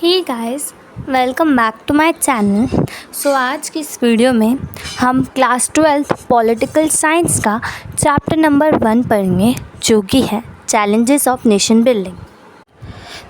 Hey guys, welcome back to my channel. आज की इस वीडियो में हम क्लास 12 पॉलिटिकल साइंस का चैप्टर नंबर 1 पढ़ेंगे, जो कि है चैलेंजेस ऑफ नेशन बिल्डिंग।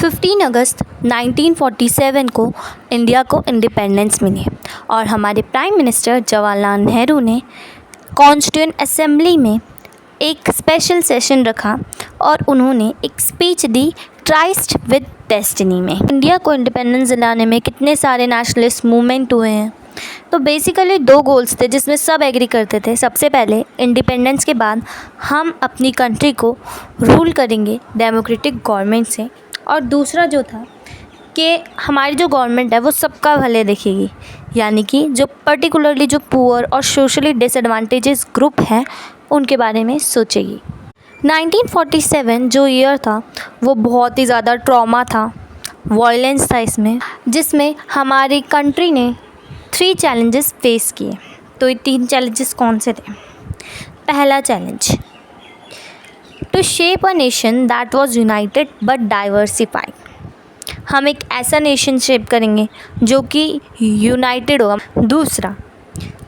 15 अगस्त 1947 को इंडिया को इंडिपेंडेंस मिली और हमारे प्राइम मिनिस्टर जवाहरलाल नेहरू ने कॉन्स्टिट्यूएंट असेंबली में एक स्पेशल सेशन रखा और उन्होंने एक speech the, tryst with destiny में। इंडिया को इंडिपेंडेंस दिलाने में कितने सारे नेशनलिस्ट मूवमेंट हुए हैं। तो बेसिकली 2 गोल्स थे जिसमें सब एग्री करते थे। सबसे पहले इंडिपेंडेंस के बाद हम अपनी कंट्री को रूल करेंगे डेमोक्रेटिक गवर्नमेंट से, और दूसरा जो था कि हमारी जो गवर्नमेंट है वो सबका भले देखेगी, यानी कि जो पर्टिकुलरली जो पुअर और सोशली डिसएडवांटेजेस ग्रुप हैं उनके बारे में सोचेगी। 1947 जो ईयर था वो बहुत ही ज़्यादा ट्रॉमा था, वायलेंस था इसमें, जिसमें हमारी कंट्री ने 3 चैलेंजेस फेस किए। तो ये 3 चैलेंजेस कौन से थे? पहला challenge, to shape a nation that was united but diversified. हम एक ऐसा नेशन शेप करेंगे जो कि यूनाइटेड होगा। दूसरा,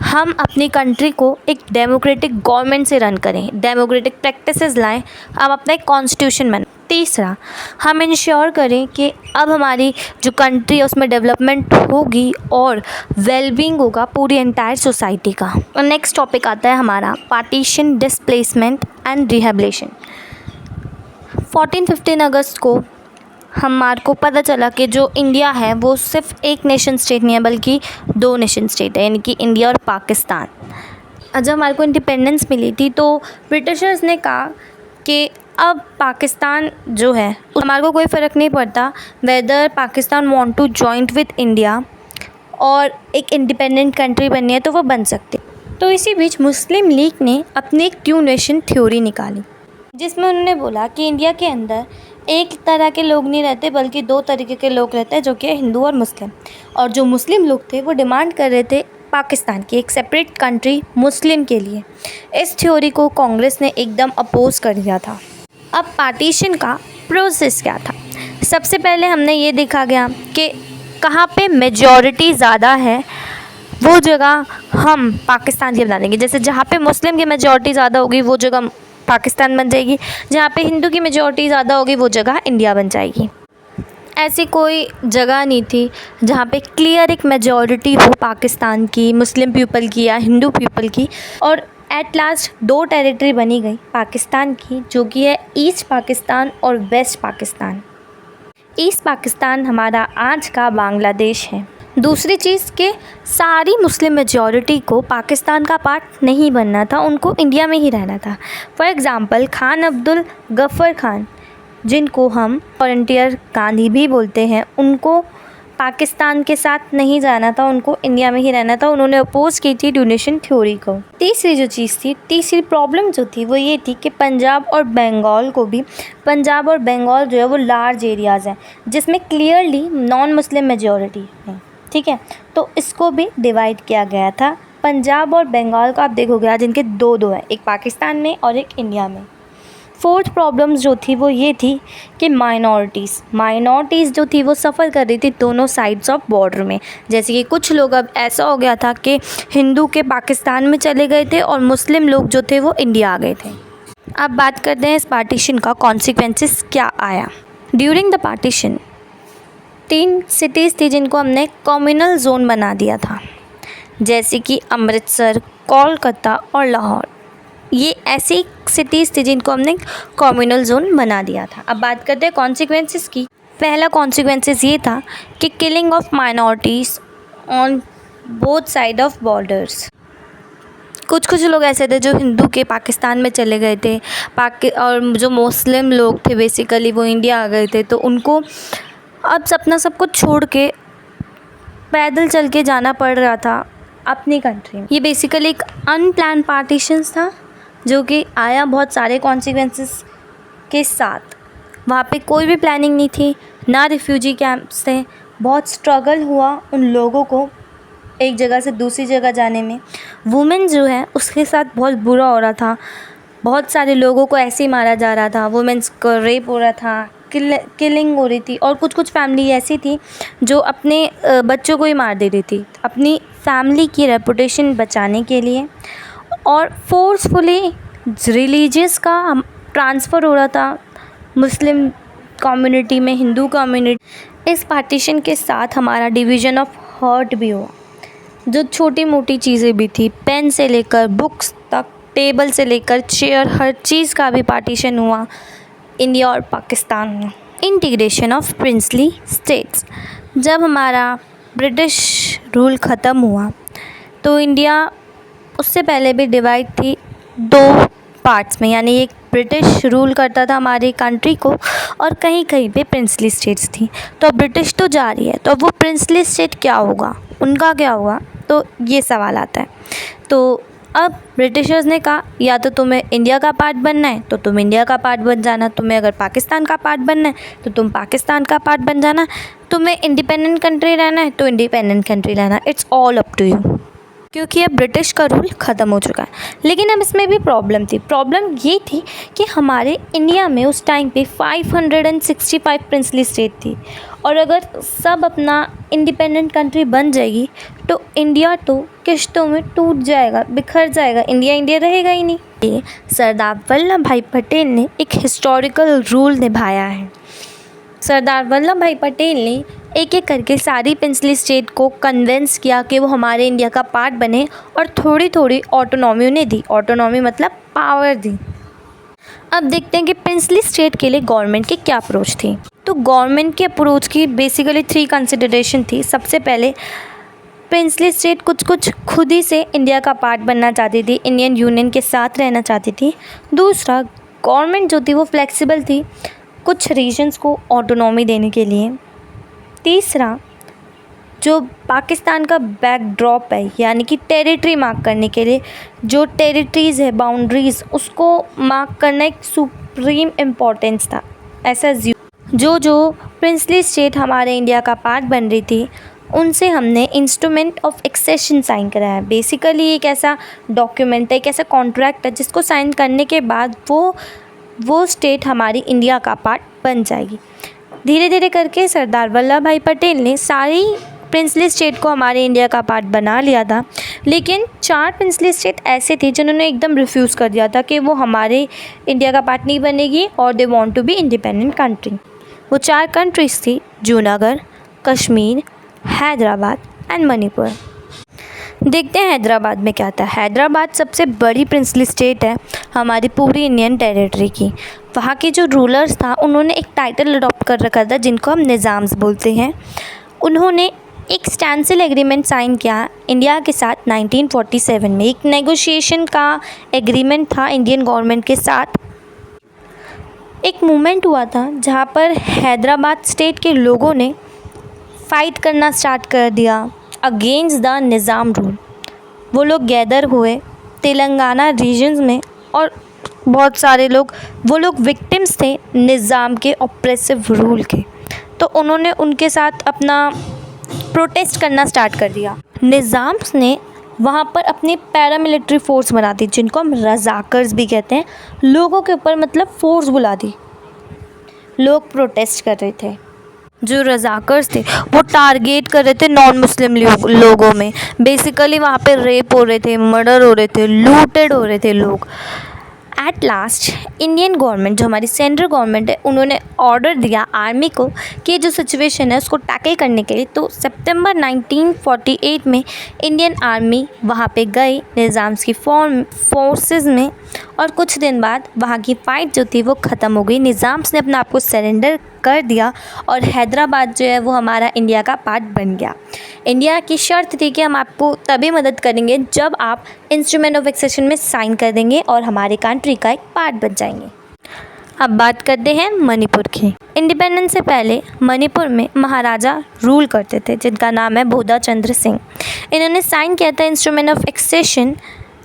हम अपनी कंट्री को एक डेमोक्रेटिक गवर्नमेंट से रन करें, डेमोक्रेटिक प्रैक्टिसेस लाएं, हम अपना एक कॉन्स्टिट्यूशन बनाएं। तीसरा, हम इंश्योर करें कि अब हमारी जो कंट्री है उसमें डेवलपमेंट होगी और वेलबींग होगा पूरी एंटायर सोसाइटी का। और नेक्स्ट टॉपिक आता है हमारा पार्टीशन, डिस्प्लेसमेंट एंड रिहेबिलिटेशन। 14-15 अगस्त को हमारे को पता चला कि जो इंडिया है वो सिर्फ एक नेशन स्टेट नहीं है बल्कि 2 नेशन स्टेट है, यानी कि इंडिया और पाकिस्तान। जब हमारे को इंडिपेंडेंस मिली थी तो ब्रिटिशर्स ने कहा कि अब पाकिस्तान जो है हमारे को कोई फ़र्क नहीं पड़ता whether Pakistan want to joint with India और एक इंडिपेंडेंट कंट्री बननी है तो वो बन सकती। तो इसी बीच मुस्लिम लीग ने अपनी एक 2 नेशन थ्योरी निकाली, जिसमें उन्होंने बोला कि इंडिया के अंदर एक तरह के लोग नहीं रहते बल्कि 2 तरीके के लोग रहते हैं, जो कि हिंदू और मुस्लिम। और जो मुस्लिम लोग थे वो डिमांड कर रहे थे पाकिस्तान की एक सेपरेट कंट्री मुस्लिम के लिए। इस थ्योरी को कांग्रेस ने एकदम अपोज कर दिया था। अब पार्टीशन का प्रोसेस क्या था? सबसे पहले हमने ये देखा गया कि कहाँ पे मेजॉरिटी ज़्यादा है वो जगह हम पाकिस्तान की बना देंगे। जैसे जहाँ पे मुस्लिम की मेजॉरिटी ज़्यादा होगी वो जगह पाकिस्तान बन जाएगी, जहाँ पे हिंदू की मेजॉरिटी ज़्यादा होगी वो जगह इंडिया बन जाएगी। ऐसी कोई जगह नहीं थी जहाँ पे क्लियर एक मेजॉरिटी हो पाकिस्तान की, मुस्लिम पीपल की या हिंदू पीपल की। और एट लास्ट 2 टेरिटरी बनी गई पाकिस्तान की, जो कि है ईस्ट पाकिस्तान और वेस्ट पाकिस्तान। ईस्ट पाकिस्तान हमारा आज का बांग्लादेश है। दूसरी चीज़ कि सारी मुस्लिम मेजॉरिटी को पाकिस्तान का पार्ट नहीं बनना था, उनको इंडिया में ही रहना था। फॉर एग्ज़ाम्पल खान अब्दुल गफ़र खान, जिनको हम वॉलंटियर गांधी भी बोलते हैं, उनको पाकिस्तान के साथ नहीं जाना था, उनको इंडिया में ही रहना था। उन्होंने अपोज की थी 2 नेशन थ्योरी को। तीसरी प्रॉब्लम जो थी वो ये थी कि पंजाब और बंगाल जो है वो लार्ज एरियाज़ हैं जिसमें क्लियरली नॉन मुस्लिम मेजॉरिटी है, ठीक है। तो इसको भी डिवाइड किया गया था। पंजाब और बंगाल का आप देखोगे आज इनके 2 हैं, एक पाकिस्तान में और एक इंडिया में। 4th प्रॉब्लम्स जो थी वो ये थी कि माइनॉरिटीज़ जो थी वो सफ़र कर रही थी दोनों साइड्स ऑफ बॉर्डर में। जैसे कि कुछ लोग अब ऐसा हो गया था कि हिंदू के पाकिस्तान में चले गए थे और मुस्लिम लोग जो थे वो इंडिया आ गए थे। अब बात करते हैं इस पार्टीशन का कॉन्सिक्वेंसेस क्या आया। ड्यूरिंग द पार्टीशन 3 सिटीज़ थी जिनको हमने कम्युनल जोन बना दिया था, जैसे कि अमृतसर, कोलकाता और लाहौर। ये ऐसी सिटीज़ थी जिनको हमने कम्युनल जोन बना दिया था। अब बात करते हैं कॉन्सिक्वेंसेस की। पहला कॉन्सिक्वेंसेस ये था कि killing of minorities on both side of borders. कुछ लोग ऐसे थे जो हिंदू के पाकिस्तान में चले गए थे, और जो मुस्लिम लोग थे बेसिकली वो इंडिया आ गए थे। तो उनको अब अपना सब कुछ छोड़ के पैदल चल के जाना पड़ रहा था अपनी कंट्री में। ये बेसिकली एक अनप्लान पार्टीशन था जो कि आया बहुत सारे कॉन्सिक्वेंसेस के साथ। वहाँ पे कोई भी प्लानिंग नहीं थी, ना रिफ्यूजी कैंप्स थे। बहुत स्ट्रगल हुआ उन लोगों को एक जगह से दूसरी जगह जाने में। वुमेन जो है उसके साथ बहुत बुरा हो रहा था, बहुत सारे लोगों को ऐसे ही मारा जा रहा था, वुमेन्स को रेप हो रहा था, किलिंग हो रही थी, और कुछ कुछ फैमिली ऐसी थी जो अपने बच्चों को ही मार दे रही थी अपनी फैमिली की रेपुटेशन बचाने के लिए। और फोर्सफुली रिलीजियस का ट्रांसफ़र हो रहा था मुस्लिम कम्युनिटी में हिंदू कम्युनिटी। इस पार्टीशन के साथ हमारा डिवीज़न ऑफ हर्ट भी हुआ। जो छोटी मोटी चीज़ें भी थी, पेन से लेकर बुक्स तक, टेबल से लेकर चेयर, हर चीज़ का भी पार्टीशन हुआ इंडिया और पाकिस्तान में। Integration of princely states. जब हमारा ब्रिटिश रूल ख़त्म हुआ तो इंडिया उससे पहले भी डिवाइड थी दो पार्ट्स में, यानी एक ब्रिटिश रूल करता था हमारी कंट्री को और कहीं कहीं पे प्रिंसली स्टेट्स थी। तो अब ब्रिटिश तो जा रही है, तो अब वो प्रिंसली स्टेट क्या होगा, उनका क्या होगा, तो ये सवाल आता है। तो अब ब्रिटिशर्स ने कहा या तो तुम्हें इंडिया का पार्ट बनना है तो तुम इंडिया का पार्ट बन जाना, तुम्हें अगर पाकिस्तान का पार्ट बनना है तो तुम पाकिस्तान का पार्ट बन जाना, तुम्हें इंडिपेंडेंट कंट्री रहना है तो इंडिपेंडेंट कंट्री रहना, it's all up to you. क्योंकि अब ब्रिटिश का रूल ख़त्म हो चुका है। लेकिन अब इसमें भी प्रॉब्लम थी। प्रॉब्लम ये थी कि हमारे इंडिया में उस टाइम पे 565 प्रिंसली स्टेट थी, और अगर सब अपना इंडिपेंडेंट कंट्री बन जाएगी तो इंडिया तो किश्तों में टूट जाएगा, बिखर जाएगा, इंडिया इंडिया रहेगा ही नहीं। ये सरदार वल्लभ भाई पटेल ने एक हिस्टोरिकल रूल निभाया है। सरदार वल्लभ भाई पटेल ने एक एक करके सारी प्रिंसली स्टेट को कन्विंस किया कि वो हमारे इंडिया का पार्ट बने, और थोड़ी थोड़ी ऑटोनॉमी उन्हें दी। ऑटोनॉमी मतलब पावर दी। अब देखते हैं कि प्रिंसली स्टेट के लिए गवर्नमेंट की क्या अप्रोच थी। तो गवर्नमेंट की अप्रोच की बेसिकली 3 कंसिडरेशन थी। सबसे पहले प्रिंसली स्टेट कुछ कुछ खुद ही से इंडिया का पार्ट बनना चाहती थी, इंडियन यूनियन के साथ रहना चाहती थी। दूसरा, गवर्नमेंट जो थी वो फ्लेक्सिबल थी कुछ रीजन्स को ऑटोनॉमी देने के लिए। तीसरा, जो पाकिस्तान का बैकड्रॉप है यानी कि टेरिटरी मार्क करने के लिए, जो टेरिटरीज़ है, बाउंड्रीज़, उसको मार्क करना एक सुप्रीम इम्पोर्टेंस था। ऐसा जो प्रिंसली स्टेट हमारे इंडिया का पार्ट बन रही थी उनसे हमने इंस्ट्रूमेंट ऑफ एक्सेशन साइन कराया। बेसिकली एक ऐसा डॉक्यूमेंट है, एक ऐसा कॉन्ट्रैक्ट है जिसको साइन करने के बाद वो स्टेट हमारी इंडिया का पार्ट बन जाएगी। धीरे धीरे करके सरदार वल्लभ भाई पटेल ने सारी प्रिंसली स्टेट को हमारे इंडिया का पार्ट बना लिया था। लेकिन 4 प्रिंसली स्टेट ऐसे थे जिन्होंने एकदम रिफ्यूज़ कर दिया था कि वो हमारे इंडिया का पार्ट नहीं बनेगी, और they want to be independent country. वो 4 कंट्रीज़ थी जूनागढ़, कश्मीर, हैदराबाद एंड मणिपुर। देखते हैं हैदराबाद में क्या था। हैदराबाद सबसे बड़ी प्रिंसली स्टेट है हमारी पूरी इंडियन टेरिटरी की। वहाँ के जो रूलर्स था उन्होंने एक टाइटल अडॉप्ट कर रखा था जिनको हम निज़ाम्स बोलते हैं। उन्होंने एक स्टैंडस्टिल एग्रीमेंट साइन किया इंडिया के साथ 1947 में। एक नेगोशिएशन का एग्रीमेंट था इंडियन गवर्नमेंट के साथ। एक मूवमेंट हुआ था जहाँ पर हैदराबाद स्टेट के लोगों ने फ़ाइट करना स्टार्ट कर दिया अगेंस्ट द निज़ाम रूल। वो लोग गैदर हुए तेलंगाना रीजन्स में, और बहुत सारे लोग विक्टिम्स थे निज़ाम के ऑप्रेसिव रूल के। तो उन्होंने उनके साथ अपना प्रोटेस्ट करना स्टार्ट कर दिया। निज़ाम्स ने वहाँ पर अपनी पैरामिलिट्री फ़ोर्स बना दी जिनको हम रज़ाकर्स भी कहते हैं। लोगों के ऊपर मतलब फ़ोर्स बुला दी। लोग प्रोटेस्ट कर रहे थे। जो रज़ाकर्स थे वो टारगेट कर रहे थे नॉन मुस्लिम लोगों में। बेसिकली वहाँ पे रेप हो रहे थे, मर्डर हो रहे थे, लूटेड हो रहे थे लोग। एट लास्ट इंडियन गवर्नमेंट, जो हमारी सेंट्रल गवर्नमेंट है, उन्होंने ऑर्डर दिया आर्मी को कि जो सिचुएशन है उसको टैकल करने के लिए। तो सितंबर 1948 में इंडियन आर्मी वहाँ पे गई निज़ाम्स की फोर्सेस में, और कुछ दिन बाद वहाँ की फ़ाइट जो थी वो ख़त्म हो गई। निज़ाम्स ने अपना आप को सरेंडर कर दिया और हैदराबाद जो है वो हमारा इंडिया का पार्ट बन गया। इंडिया की शर्त थी कि हम आपको तभी मदद करेंगे जब आप इंस्ट्रूमेंट ऑफ एक्सेशन में साइन कर देंगे और हमारे कंट्री का एक पार्ट बन जाएंगे। अब बात करते हैं मणिपुर की। इंडिपेंडेंस से पहले मणिपुर में महाराजा रूल करते थे जिनका नाम है बोधा चंद्र सिंह। इन्होंने साइन किया था instrument of accession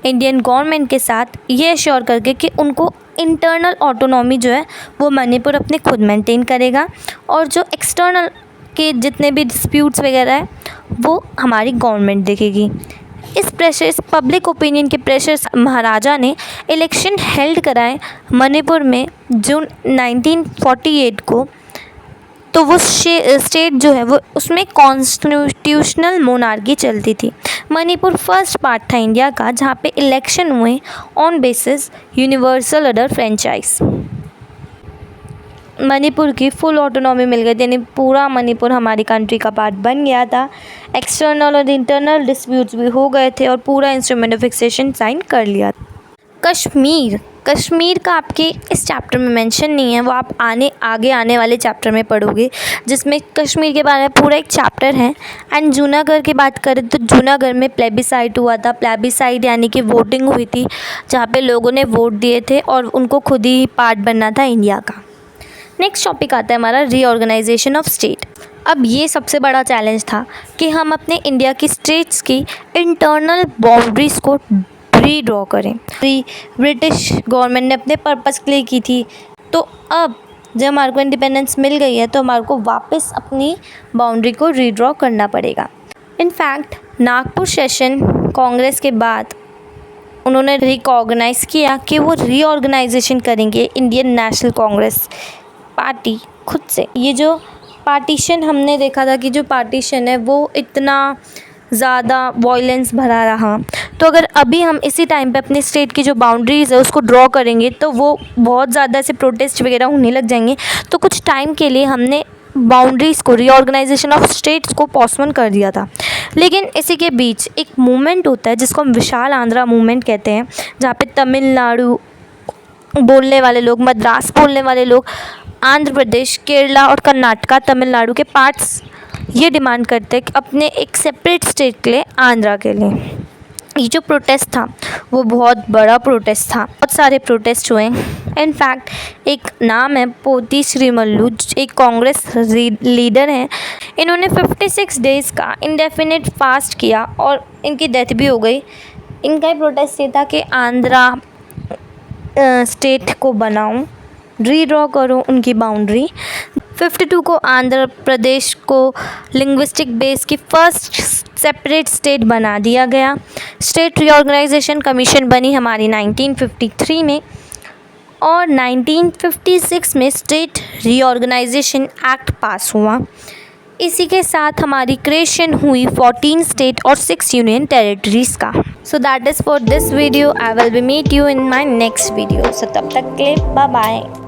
Indian government के साथ, ये एश्योर करके कि उनको इंटरनल ऑटोनॉमी जो है वो मणिपुर अपने खुद मेंटेन करेगा, और जो एक्सटर्नल के जितने भी डिस्प्यूट्स वगैरह है वो हमारी गवर्नमेंट देखेगी। इस पब्लिक ओपिनियन के प्रेशर महाराजा ने इलेक्शन हेल्ड कराए मणिपुर में जून 1948 को। तो वो स्टेट जो है वो उसमें कॉन्स्टिट्यूशनल मोनार्की चलती थी। मणिपुर फर्स्ट पार्ट था इंडिया का जहाँ पे इलेक्शन हुए on basis universal order franchise. Manipur की फुल ऑटोनॉमी मिल गई थी, यानी पूरा मणिपुर हमारी कंट्री का पार्ट बन गया था। एक्सटर्नल और इंटरनल डिस्प्यूट्स भी हो गए थे और पूरा इंस्ट्रूमेंट ऑफ फिक्सेशन साइन कर लिया। कश्मीर का आपके इस चैप्टर में मेंशन नहीं है, वो आप आगे आने वाले चैप्टर में पढ़ोगे, जिसमें कश्मीर के बारे में पूरा एक चैप्टर है। एंड जूनागढ़ की बात करें तो जूनागढ़ में प्लेबिसाइट हुआ था। प्लेबिसाइट यानी कि वोटिंग हुई थी जहाँ पे लोगों ने वोट दिए थे और उनको खुद ही पार्ट बनना था इंडिया का। नेक्स्ट टॉपिक आता है हमारा रीऑर्गेनाइजेशन ऑफ स्टेट। अब ये सबसे बड़ा चैलेंज था कि हम अपने इंडिया की स्टेट्स की इंटरनल बाउंड्रीज़ को रीड्रॉ करें। ब्रिटिश गवर्नमेंट ने अपने पर्पस के लिए की थी, तो अब जब हमारे को इंडिपेंडेंस मिल गई है तो हमारे को वापस अपनी बाउंड्री को रीड्रॉ करना पड़ेगा। इनफैक्ट नागपुर सेशन कांग्रेस के बाद उन्होंने रिकॉग्नाइज़ किया कि वो रीऑर्गेनाइजेशन करेंगे इंडियन नेशनल कांग्रेस पार्टी खुद से। ये जो पार्टीशन हमने देखा था कि जो पार्टीशन है वो इतना ज़्यादा वॉयलेंस भरा रहा, तो अगर अभी हम इसी टाइम पे अपने स्टेट की जो बाउंड्रीज़ है उसको ड्रॉ करेंगे तो वो बहुत ज़्यादा ऐसे प्रोटेस्ट वगैरह होने लग जाएंगे। तो कुछ टाइम के लिए हमने बाउंड्रीज़ को, रीऑर्गेनाइजेशन ऑफ स्टेट्स को पोस्टपोन कर दिया था। लेकिन इसी के बीच एक मूवमेंट होता है जिसको हम विशाल आंध्रा मूवमेंट कहते हैं, जहाँ पे तमिलनाडु बोलने वाले लोग, मद्रास बोलने वाले लोग, आंध्र प्रदेश, केरला और कर्नाटका, तमिलनाडु के पार्ट्स ये डिमांड करते हैं कि अपने एक सेपरेट स्टेट के लिए, आंध्रा के लिए। ये जो प्रोटेस्ट था वो बहुत बड़ा प्रोटेस्ट था, बहुत सारे प्रोटेस्ट हुए। इनफैक्ट एक नाम है पोती श्रीमल्लू, एक कांग्रेस लीडर हैं। इन्होंने 56 डेज़ का इंडेफिनिट फास्ट किया और इनकी डेथ भी हो गई। इनका ही प्रोटेस्ट ये था कि आंध्रा स्टेट को बनाऊं, रीड्रॉ करो उनकी बाउंड्री। 52 को आंध्र प्रदेश को लिंग्विस्टिक बेस की फर्स्ट सेपरेट स्टेट बना दिया गया। स्टेट रीऑर्गेनाइजेशन कमीशन बनी हमारी 1953 में और 1956 में स्टेट रीऑर्गेनाइजेशन एक्ट पास हुआ। इसी के साथ हमारी क्रिएशन हुई 14 स्टेट और 6 यूनियन टेरिटरीज़ का। So that is for this video. I will be meet you in my next video. So तब तक के लिए बाय बाय।